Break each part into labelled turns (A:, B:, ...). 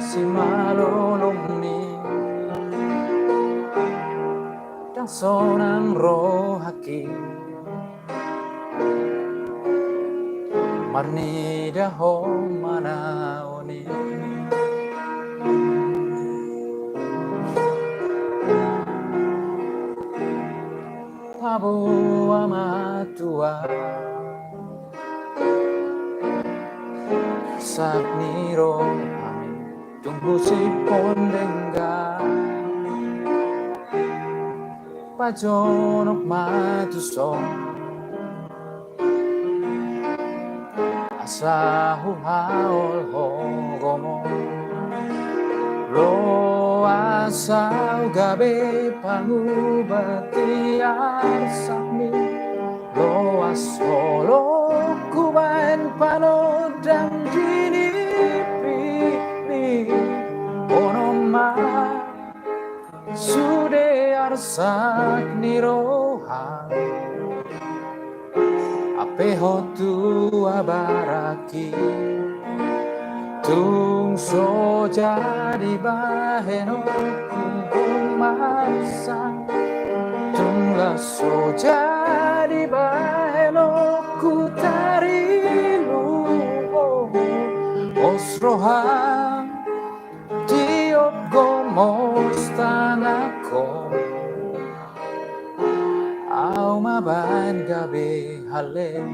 A: si malulong ni dan sonang rohaki marni daho manaoni Pabu amatua Sagniro amin tunggu si pondenga Pajonok matusong Asahu haol hogomo Lo asau gabe pangubati arsami Lo asolo kubain panodang dinipi Onoma sude arsak niroha Ape hotu abaraki Tung so jadi baheno kumpul masa Tung la so jadi baheno ku tarilu Osroha tiop gomos tanako Au maban gabe halen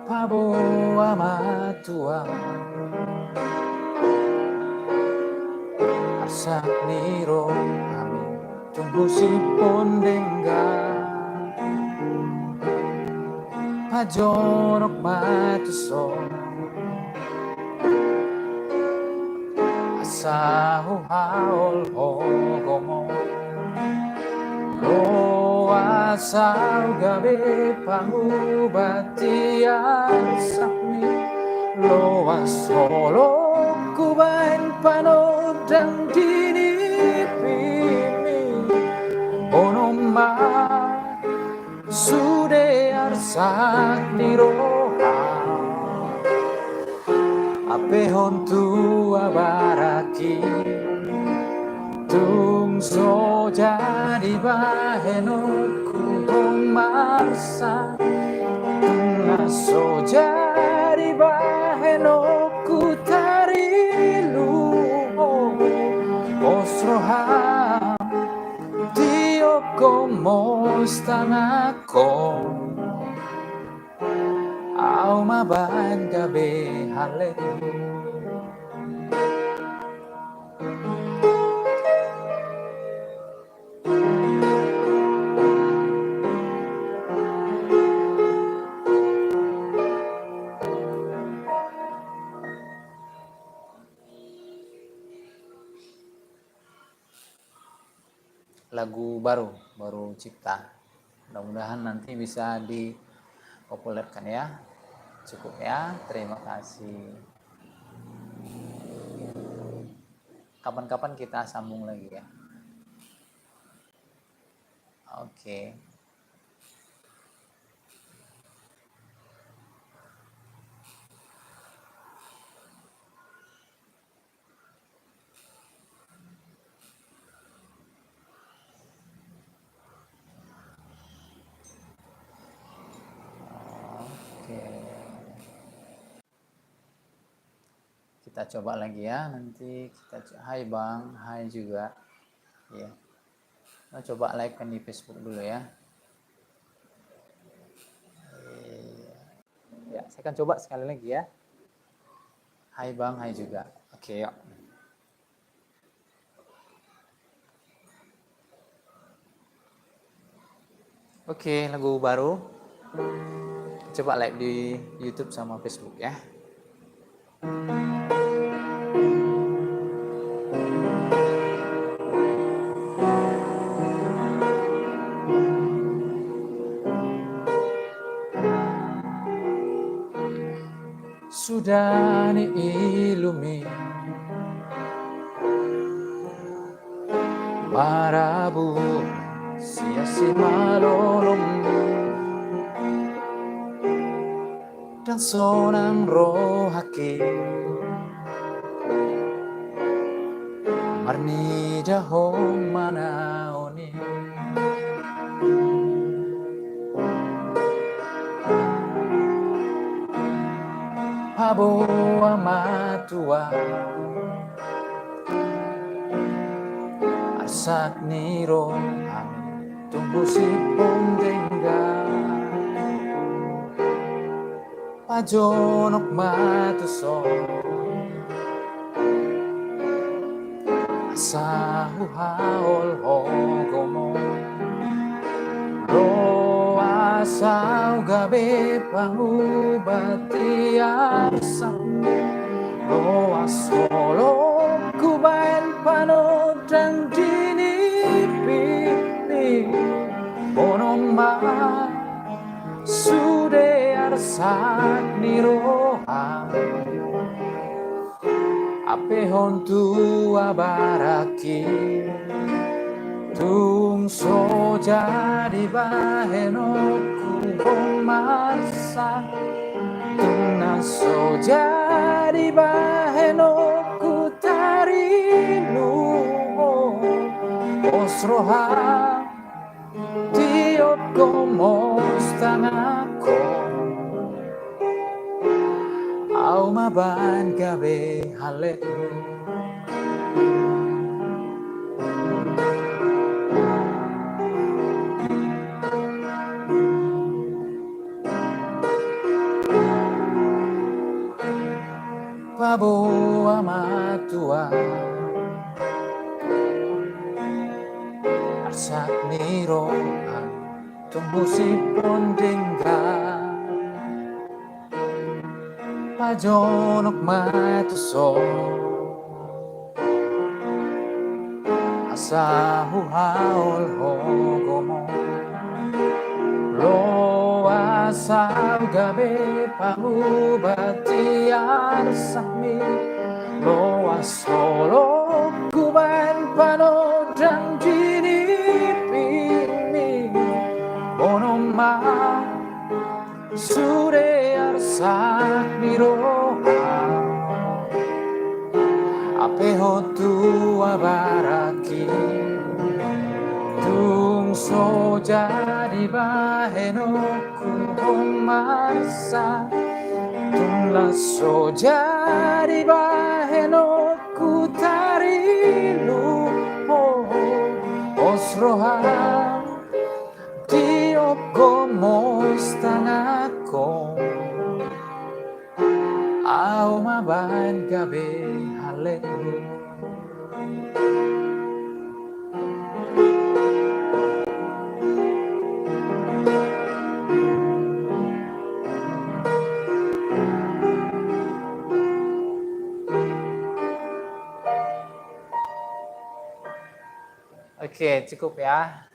A: Pabo amatua Asak niro kami tunggu si pondengga Pajonok matuso Asahu haol hogomo Lo asau gabe pangubati asakmi Lo asolo kubain panodang dinipimi Onoma sude arsak niroha Ape hontu abaraki Tung so jadi baheno kumpong marsa Tung so jadi baheno ku tarilu Osroha tiop komos tanako Au maban gabe hale Lagu baru cipta mudah-mudahan nanti bisa dipopulerkan ya cukup ya terima kasih kapan-kapan kita sambung lagi ya oke. Kita coba lagi ya nanti hai bang hai juga ya nah, coba like kan di Facebook dulu ya ya saya akan coba sekali lagi ya hai bang hai juga oke yuk oke lagu baru coba like di YouTube sama Facebook ya sudah ni ilumi marabu sia-sia malolombu dan sonang rohake marni dahong manaoni habo amatua asak niro ami tunggu si pondengga pajonok matuso asahu haol hogomo ro asau gabe pangubati asam ro asolo kubain panodang dini pili bonoma sude arsak niroha ape hontu abaraki tung so jadi bahenoku marsa tung so jadi bahenoku tarinu osroha tiop komos tangako au maban gabe haletmu pabo amatua arsak niro tumbuh si pondengga pajonok matuso asahu haol hogomo lo asau gabe pangubati arsakmi lo asolo kuban panodang jini pimi bonoma sude arsak miroha ape hotu abaraki tung so jadi bahenoku homarsa tung laso jadi bahenoku tarilu osroha tiop gomos tangako au maban gabe haletmu Oke, cukup ya.